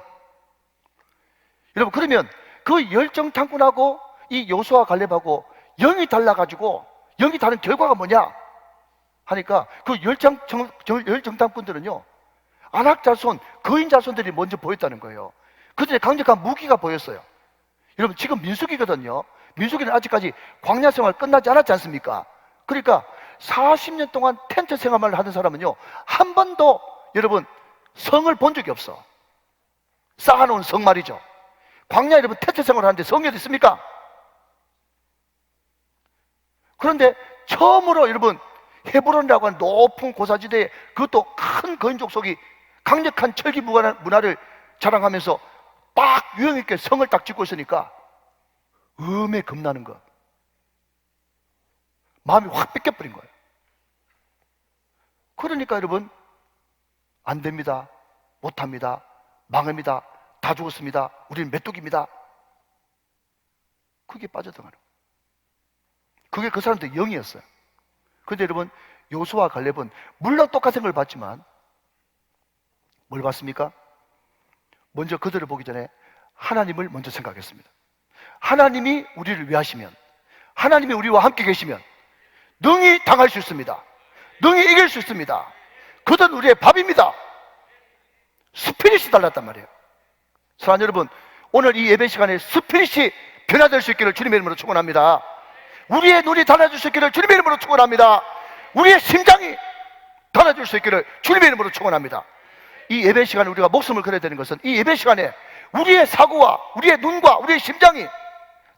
여러분, 그러면 그 열정탐꾼하고 이 여호수아 갈렙하고 영이 달라가지고 영이 다른 결과가 뭐냐 하니까, 그 열정탐꾼들은요 안악자손, 거인자손들이 먼저 보였다는 거예요. 그들의 강력한 무기가 보였어요. 여러분, 지금 민수기거든요. 민수기는 아직까지 광야 생활 끝나지 않았지 않습니까? 그러니까 40년 동안 텐트 생활을 하는 사람은요, 한 번도 여러분 성을 본 적이 없어. 쌓아놓은 성 말이죠. 광야 여러분 텐트 생활을 하는데 성이 어디 있습니까? 그런데 처음으로 여러분 헤브론이라고 하는 높은 고사지대에, 그것도 큰 거인족 속이 강력한 철기 문화를 자랑하면서 딱 유형 있게 성을 딱 짓고 있으니까 음에 겁나는 거, 마음이 확 뺏겨버린 거예요. 그러니까 여러분, 안 됩니다, 못합니다, 망합니다, 다 죽었습니다, 우리는 메뚜기입니다 그게 빠져들어가는 거예요. 그게 그 사람들의 영이었어요. 그런데 여러분, 요수와 갈렙은 물론 똑같은 걸 봤지만 뭘 봤습니까? 먼저 그들을 보기 전에 하나님을 먼저 생각했습니다. 하나님이 우리를 위하시면, 하나님이 우리와 함께 계시면 능히 당할 수 있습니다. 능히 이길 수 있습니다. 그들은 우리의 밥입니다. 스피릿이 달랐단 말이에요. 사랑하는 여러분, 오늘 이 예배 시간에 스피릿이 변화될 수 있기를 주님의 이름으로 축원합니다. 우리의 눈이 달라질 수 있기를 주님의 이름으로 축원합니다. 우리의 심장이 달라질 수 있기를 주님의 이름으로 축원합니다. 이 예배 시간에 우리가 목숨을 걸어야 되는 것은 이 예배 시간에 우리의 사고와 우리의 눈과 우리의 심장이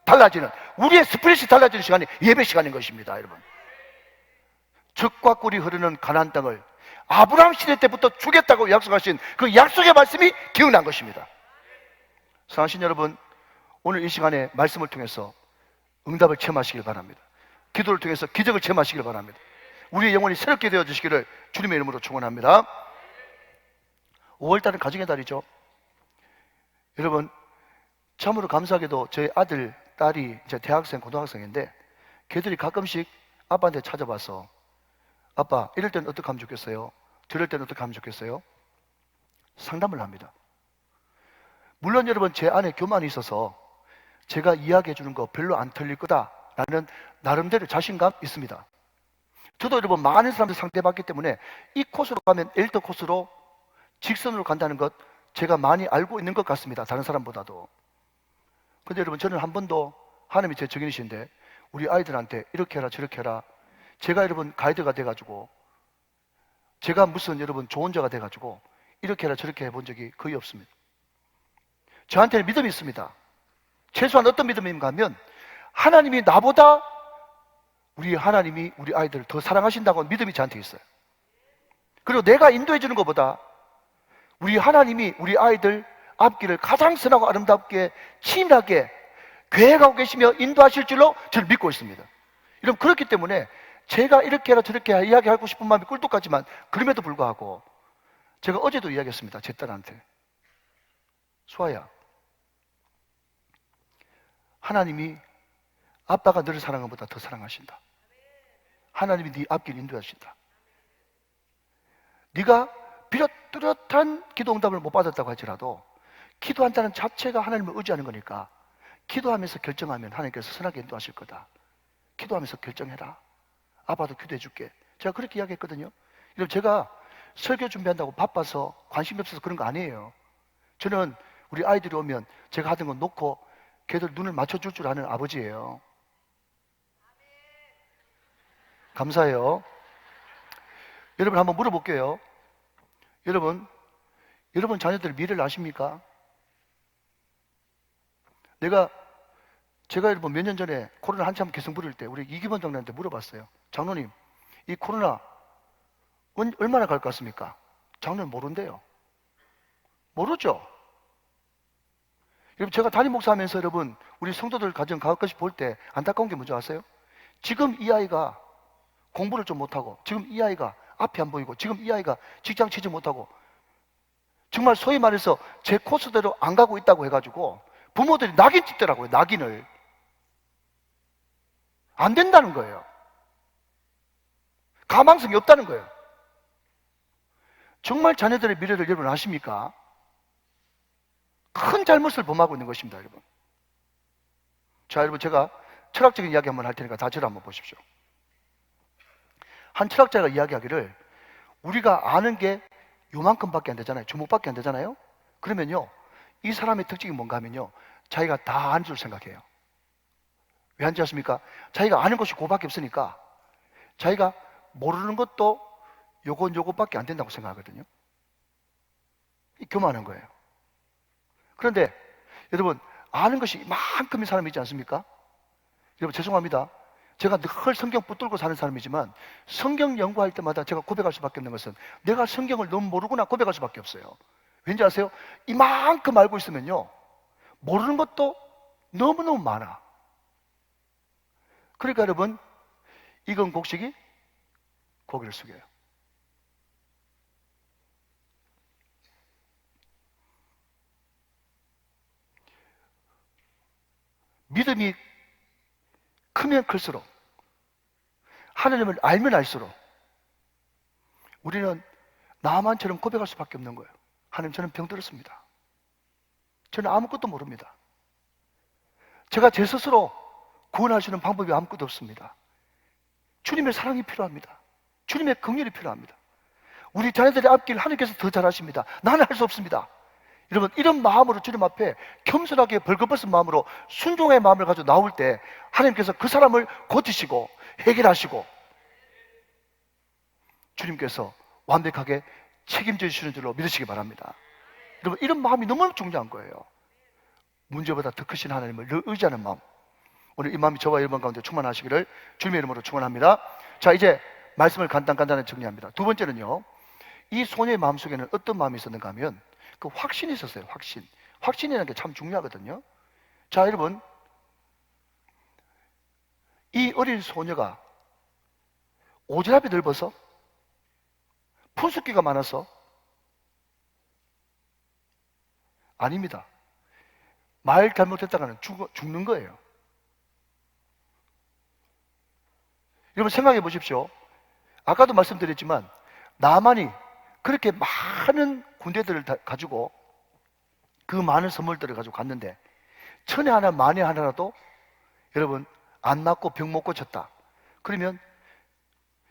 달라지는, 우리의 스피릿이 달라지는 시간이 예배 시간인 것입니다. 여러분, 젖과 꿀이 흐르는 가나안 땅을 아브라함 시대 때부터 주겠다고 약속하신 그 약속의 말씀이 기억난 것입니다. 사랑하신 여러분, 오늘 이 시간에 말씀을 통해서 응답을 체험하시길 바랍니다. 기도를 통해서 기적을 체험하시길 바랍니다. 우리의 영혼이 새롭게 되어주시기를 주님의 이름으로 축원합니다. 5월달은 가정의 달이죠. 여러분, 참으로 감사하게도 저희 아들, 딸이 이제 대학생, 고등학생인데 걔들이 가끔씩 아빠한테 찾아와서 아빠, 이럴 때는 어떻게 하면 좋겠어요? 저럴 때는 어떻게 하면 좋겠어요? 상담을 합니다. 물론 여러분, 제 안에 교만이 있어서 제가 이야기해 주는 거 별로 안 틀릴 거다라는 나름대로 자신감 있습니다. 저도 여러분 많은 사람들 상대받기 때문에 이 코스로 가면 엘더 코스로 직선으로 간다는 것 제가 많이 알고 있는 것 같습니다. 다른 사람보다도. 근데 여러분, 저는 한 번도 하나님이 제 적인이신데 우리 아이들한테 이렇게 해라 저렇게 해라, 제가 여러분 가이드가 돼가지고, 제가 무슨 여러분 조언자가 돼가지고 이렇게 해라 저렇게 해본 적이 거의 없습니다. 저한테는 믿음이 있습니다. 최소한 어떤 믿음인가 하면 하나님이 나보다 우리 하나님이 우리 아이들을 더 사랑하신다고 하는 믿음이 저한테 있어요. 그리고 내가 인도해 주는 것보다 우리 하나님이 우리 아이들 앞길을 가장 선하고 아름답게 치밀하게 계획하고 계시며 인도하실 줄로 저는 믿고 있습니다. 여러분, 그렇기 때문에 제가 이렇게 해라 저렇게 해라 이야기하고 싶은 마음이 꿀떡같지만 그럼에도 불구하고 제가 어제도 이야기했습니다. 제 딸한테, 수아야, 하나님이 아빠가 너를 사랑한 것보다 더 사랑하신다. 하나님이 네 앞길 인도하신다. 네가 비록 뚜렷한 기도 응답을 못 받았다고 할지라도 기도한다는 자체가 하나님을 의지하는 거니까 기도하면서 결정하면 하나님께서 선하게 인도하실 거다. 기도하면서 결정해라. 아빠도 기도해 줄게. 제가 그렇게 이야기했거든요. 여러분, 제가 설교 준비한다고 바빠서 관심이 없어서 그런 거 아니에요. 저는 우리 아이들이 오면 제가 하던 건 놓고 걔들 눈을 맞춰줄 줄 아는 아버지예요. 감사해요. 여러분, 한번 물어볼게요. 여러분 자녀들 미래를 아십니까? 제가 여러분 몇 년 전에 코로나 한참 계속 부를 때 우리 이기범 장로한테 물어봤어요. 장로님, 이 코로나 얼마나 갈 것 같습니까? 장로는 모른대요. 모르죠? 여러분, 제가 담임 목사하면서 여러분 우리 성도들 가정 가끔씩 볼 때 안타까운 게 뭔지 아세요? 지금 이 아이가 공부를 좀 못하고, 지금 이 아이가 앞이 안 보이고, 지금 이 아이가 직장 취직 못하고, 정말 소위 말해서 제 코스대로 안 가고 있다고 해가지고 부모들이 낙인 찍더라고요. 낙인을. 안 된다는 거예요. 가망성이 없다는 거예요. 정말 자녀들의 미래를 여러분 아십니까? 큰 잘못을 범하고 있는 것입니다, 여러분. 자, 여러분, 제가 철학적인 이야기 한번 할 테니까 다 저를 한번 보십시오. 한 철학자가 이야기하기를 우리가 아는 게 요만큼밖에 안 되잖아요. 주먹밖에 안 되잖아요. 그러면요, 이 사람의 특징이 뭔가 하면요, 자기가 다 아는 줄 생각해요. 왜 한지 아십니까? 자기가 아는 것이 그거밖에 없으니까 자기가 모르는 것도 요것밖에 안 된다고 생각하거든요. 교만한 거예요. 그런데 여러분, 아는 것이 이만큼의 사람이 있지 않습니까? 여러분, 죄송합니다. 제가 늘 성경 붙들고 사는 사람이지만 성경 연구할 때마다 제가 고백할 수밖에 없는 것은 내가 성경을 너무 모르구나 고백할 수밖에 없어요. 왠지 아세요? 이만큼 알고 있으면요, 모르는 것도 너무너무 많아. 그러니까 여러분, 익은 곡식이 고기를 숙여요. 믿음이 크면 클수록, 하나님을 알면 알수록 우리는 나만처럼 고백할 수밖에 없는 거예요. 하나님, 저는 병들었습니다. 저는 아무것도 모릅니다. 제가 제 스스로 구원하시는 방법이 아무것도 없습니다. 주님의 사랑이 필요합니다. 주님의 긍휼이 필요합니다. 우리 자녀들의 앞길 하나님께서 더 잘하십니다. 나는 할 수 없습니다. 여러분, 이런 마음으로 주님 앞에 겸손하게 벌거벗은 마음으로 순종의 마음을 가지고 나올 때 하나님께서 그 사람을 고치시고 해결하시고 주님께서 완벽하게 책임져 주시는 줄로 믿으시기 바랍니다. 여러분, 이런 마음이 너무 중요한 거예요. 문제보다 더 크신 하나님을 의지하는 마음, 오늘 이 마음이 저와 여러분 가운데 충만하시기를 주님의 이름으로 축원합니다. 자, 이제 말씀을 간단하게 정리합니다. 두 번째는요, 이 소녀의 마음속에는 어떤 마음이 있었는가 하면 그 확신이 있었어요. 확신이라는 게 참 중요하거든요. 자, 여러분, 이 어린 소녀가 오지랖이 넓어서, 푼숫기가 많아서, 아닙니다. 말 잘못했다가는 죽는 거예요. 여러분, 생각해 보십시오. 아까도 말씀드렸지만 나만이 그렇게 많은 군대들을 가지고 그 많은 선물들을 가지고 갔는데 천에 하나 만에 하나라도 여러분 안 낫고 병 못 고쳤다. 그러면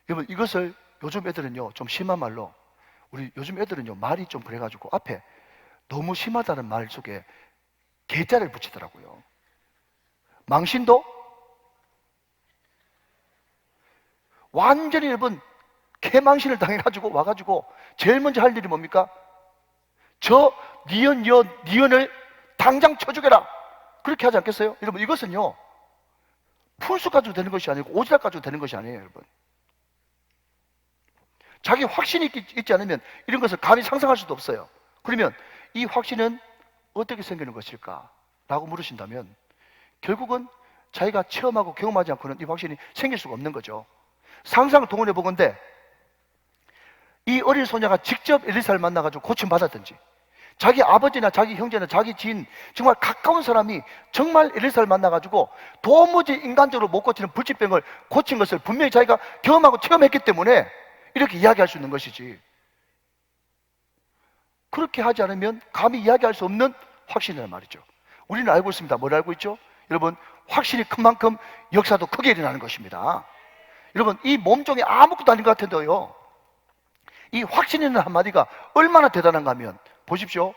여러분, 이것을 요즘 애들은요, 좀 심한 말로, 우리 요즘 애들은요 말이 좀 그래가지고 앞에 너무 심하다는 말 속에 개자를 붙이더라고요. 망신도 완전히 여러분 개망신을 당해가지고 와가지고 제일 먼저 할 일이 뭡니까? 저 니언을 당장 쳐죽여라, 그렇게 하지 않겠어요? 여러분, 이것은요 풀숲 가지고 되는 것이 아니고 오지랖 가지고 되는 것이 아니에요. 여러분, 자기 확신이 있지 않으면 이런 것을 감히 상상할 수도 없어요. 그러면 이 확신은 어떻게 생기는 것일까? 라고 물으신다면 결국은 자기가 체험하고 경험하지 않고는 이 확신이 생길 수가 없는 거죠. 상상을 동원해 보건대 이 어린 소녀가 직접 엘리사를 만나가지고 고침받았든지, 자기 아버지나 자기 형제나 자기 지인, 정말 가까운 사람이 정말 엘리사를 만나가지고 도무지 인간적으로 못 고치는 불치병을 고친 것을 분명히 자기가 경험하고 체험했기 때문에 이렇게 이야기할 수 있는 것이지, 그렇게 하지 않으면 감히 이야기할 수 없는 확신이란 말이죠. 우리는 알고 있습니다. 뭘 알고 있죠? 여러분, 확신이 큰 만큼 역사도 크게 일어나는 것입니다. 여러분, 이 몸종이 아무것도 아닌 것 같은데요, 이 확신 있는 한마디가 얼마나 대단한가 하면 보십시오.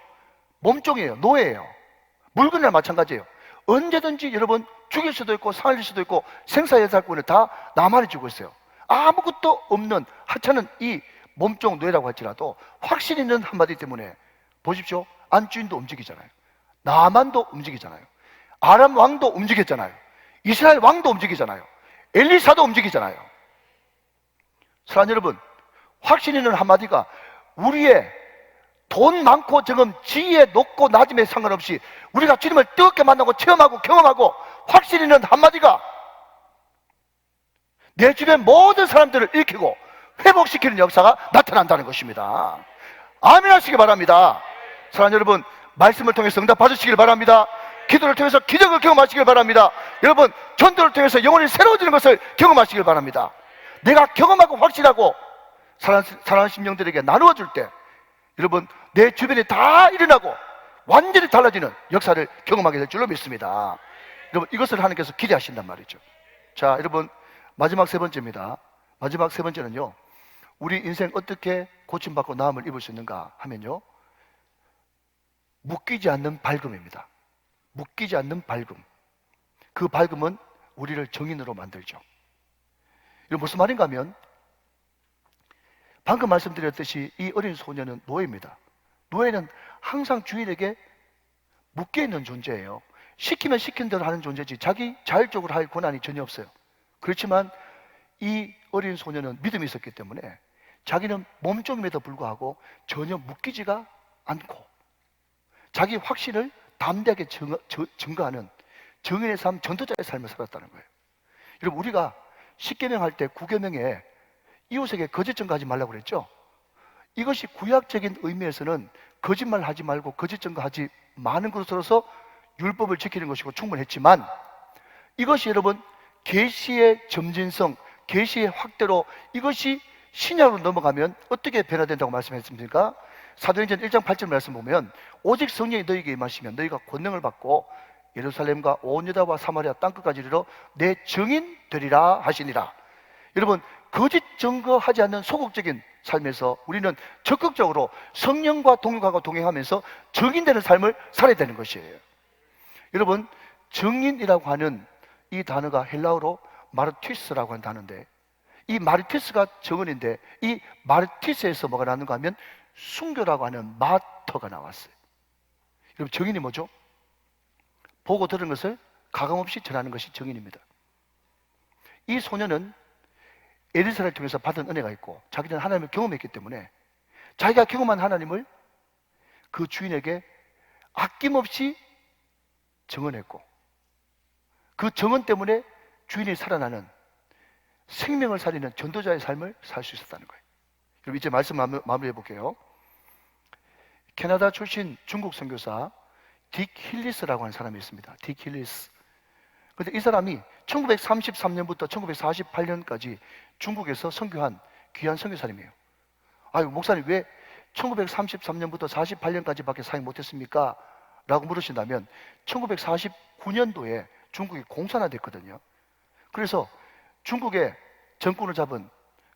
몸종이에요. 노예예요. 물건이나 마찬가지예요. 언제든지 여러분 죽일 수도 있고 살릴 수도 있고 생사여살권을 다 나만이 주고 있어요. 아무것도 없는 하찮은 이 몸종 노예라고 할지라도 확신 있는 한마디 때문에 보십시오. 안주인도 움직이잖아요. 나만도 움직이잖아요. 아람 왕도 움직였잖아요. 이스라엘 왕도 움직이잖아요. 엘리사도 움직이잖아요. 사랑하는 여러분, 확신 있는 한마디가 우리의 돈 많고 적음, 지위에 높고 낮음에 상관없이 우리가 주님을 뜨겁게 만나고 체험하고 경험하고 확신 있는 한마디가 내 주변 모든 사람들을 일으키고 회복시키는 역사가 나타난다는 것입니다. 아멘 하시기 바랍니다. 사랑하는 여러분, 말씀을 통해서 응답 받으시길 바랍니다. 기도를 통해서 기적을 경험하시길 바랍니다. 여러분, 전도를 통해서 영혼이 새로워지는 것을 경험하시길 바랍니다. 내가 경험하고 확신하고 사랑하는 심령들에게 나누어 줄 때 여러분, 내 주변에 다 일어나고 완전히 달라지는 역사를 경험하게 될 줄로 믿습니다. 여러분, 이것을 하나님께서 기대하신단 말이죠. 자, 여러분, 마지막 세 번째입니다. 마지막 세 번째는요, 우리 인생 어떻게 고침받고 나음을 입을 수 있는가 하면요, 묶이지 않는 밝음입니다. 묶이지 않는 밝음. 그 밝음은 우리를 정인으로 만들죠. 이거 무슨 말인가 하면 방금 말씀드렸듯이 이 어린 소녀는 노예입니다. 노예는 항상 주인에게 묶여있는 존재예요. 시키면 시킨 대로 하는 존재지 자기 자율적으로 할 권한이 전혀 없어요. 그렇지만 이 어린 소녀는 믿음이 있었기 때문에 자기는 몸종임에도 불구하고 전혀 묶이지가 않고 자기 확신을 담대하게 증거하는 정인의 삶, 전도자의 삶을 살았다는 거예요. 여러분, 우리가 10계명 할 때 9계명에 이웃에게 거짓 증거하지 말라고 그랬죠? 이것이 구약적인 의미에서는 거짓말 하지 말고 거짓 증거하지 마는 것으로서 율법을 지키는 것이고 충분했지만, 이것이 여러분 계시의 점진성, 계시의 확대로 이것이 신약으로 넘어가면 어떻게 변화된다고 말씀했습니까? 사도행전 1장 8절 말씀 보면 오직 성령이 너희에게 임하시면 너희가 권능을 받고 예루살렘과 온 유다와 사마리아 땅끝까지 이르러 내 증인 되리라 하시니라. 여러분, 거짓 증거하지 않는 소극적인 삶에서 우리는 적극적으로 성령과 동역하고 동행하면서 증인되는 삶을 살아야 되는 것이에요. 여러분, 증인이라고 하는 이 단어가 헬라어로 마르티스라고 하는 단어인데, 이 마르티스가 증언인데, 이 마르티스에서 뭐가 나는가 하면 순교라고 하는 마터가 나왔어요. 여러분, 증인이 뭐죠? 보고 들은 것을 가감없이 전하는 것이 증인입니다. 이 소녀는 에리사를 통해서 받은 은혜가 있고 자기는 하나님을 경험했기 때문에 자기가 경험한 하나님을 그 주인에게 아낌없이 증언했고, 그 증언 때문에 주인이 살아나는 생명을 살리는 전도자의 삶을 살 수 있었다는 거예요. 그럼 이제 말씀 마무리해 볼게요. 캐나다 출신 중국 선교사 딕 힐리스라고 하는 사람이 있습니다. 딕 힐리스. 그런데 이 사람이 1933년부터 1948년까지 중국에서 선교한 귀한 선교사님이에요. 아유, 목사님 왜 1933년부터 48년까지밖에 사역 못했습니까? 라고 물으신다면 1949년도에 중국이 공산화됐거든요. 그래서 중국의 정권을 잡은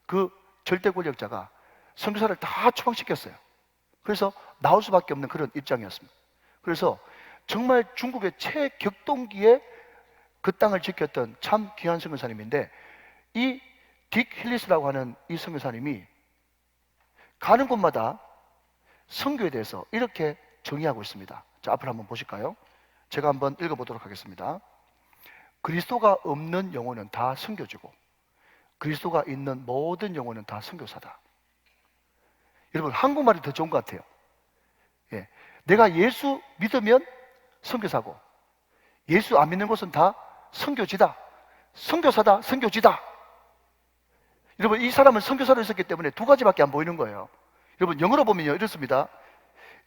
그 절대 권력자가 선교사를 다 추방시켰어요. 그래서 나올 수밖에 없는 그런 입장이었습니다. 그래서 정말 중국의 최격동기에 그 땅을 지켰던 참 귀한 선교사님인데, 이 딕 힐리스라고 하는 이 선교사님이 가는 곳마다 선교에 대해서 이렇게 정의하고 있습니다. 자, 앞으로 한번 보실까요? 제가 한번 읽어보도록 하겠습니다. 그리스도가 없는 영혼은 다 선교주고 그리스도가 있는 모든 영혼은 다 선교사다. 여러분, 한국말이 더 좋은 것 같아요. 예, 내가 예수 믿으면 선교사고 예수 안 믿는 곳은 다 선교지다, 선교사다, 선교지다. 여러분, 이 사람은 선교사로 있었기 때문에 두 가지밖에 안 보이는 거예요. 여러분, 영어로 보면요 이렇습니다.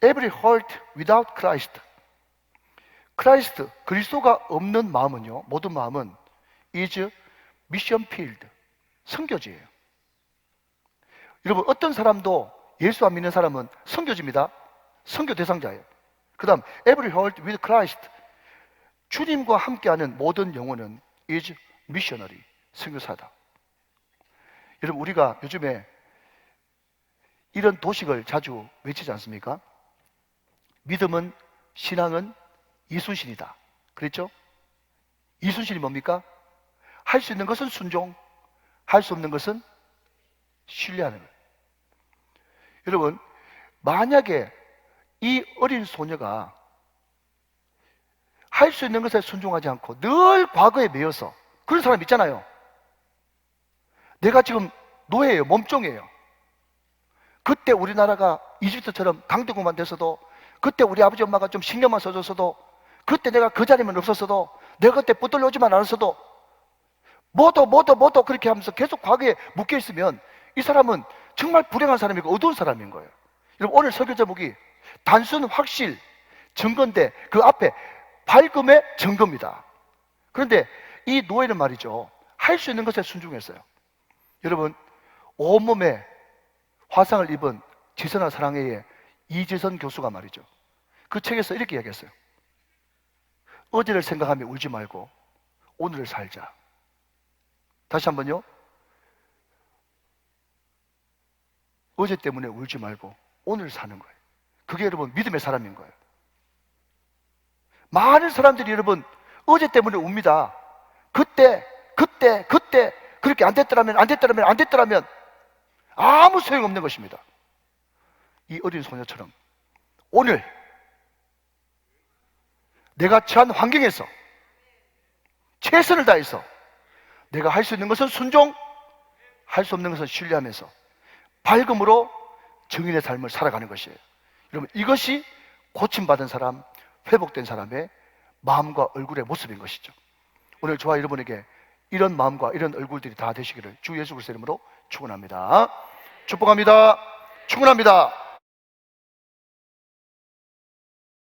Every heart without Christ. 크라이스트, 그리스도가 없는 마음은요, 모든 마음은 is mission field, 선교지예요. 여러분, 어떤 사람도 예수 안 믿는 사람은 선교지입니다. 선교 대상자예요. 그 다음 Every heart with Christ. 주님과 함께하는 모든 영혼은 is missionary, 선교사다. 여러분, 우리가 요즘에 이런 도식을 자주 외치지 않습니까? 믿음은, 신앙은 이순신이다. 그랬죠? 이순신이 뭡니까? 할 수 있는 것은 순종, 할 수 없는 것은 신뢰하는 거예요. 여러분, 만약에 이 어린 소녀가 할 수 있는 것에 순종하지 않고 늘 과거에 매여서, 그런 사람 있잖아요. 내가 지금 노예예요, 몸종이에요. 그때 우리나라가 이집트처럼 강대국만 됐어도, 그때 우리 아버지 엄마가 좀 신경만 써줬어도, 그때 내가 그 자리만 없었어도, 내가 그때 붙들려 오지만 않았어도, 뭐도 그렇게 하면서 계속 과거에 묶여 있으면 이 사람은 정말 불행한 사람이고 어두운 사람인 거예요. 여러분, 오늘 설교 제목이 단순 확실 증거인데 그 앞에 밝음의 증거입니다. 그런데 이 노예는 말이죠, 할 수 있는 것에 순종했어요. 여러분, 온몸에 화상을 입은 지선아 사랑해의 이재선 교수가 말이죠, 그 책에서 이렇게 이야기했어요. 어제를 생각하며 울지 말고 오늘을 살자. 다시 한번요. 어제 때문에 울지 말고 오늘 사는 거예요. 그게 여러분 믿음의 사람인 거예요. 많은 사람들이 여러분 어제 때문에 웁니다. 그때 그렇게 안 됐더라면 아무 소용없는 것입니다. 이 어린 소녀처럼 오늘 내가 처한 환경에서 최선을 다해서 내가 할 수 있는 것은 순종, 할 수 없는 것은 신뢰하면서 밝음으로 증인의 삶을 살아가는 것이에요. 여러분, 이것이 고침받은 사람, 회복된 사람의 마음과 얼굴의 모습인 것이죠. 오늘 저와 여러분에게 이런 마음과 이런 얼굴들이 다 되시기를 주 예수 그리스도의 이름으로 축원합니다. 축복합니다. 축원합니다.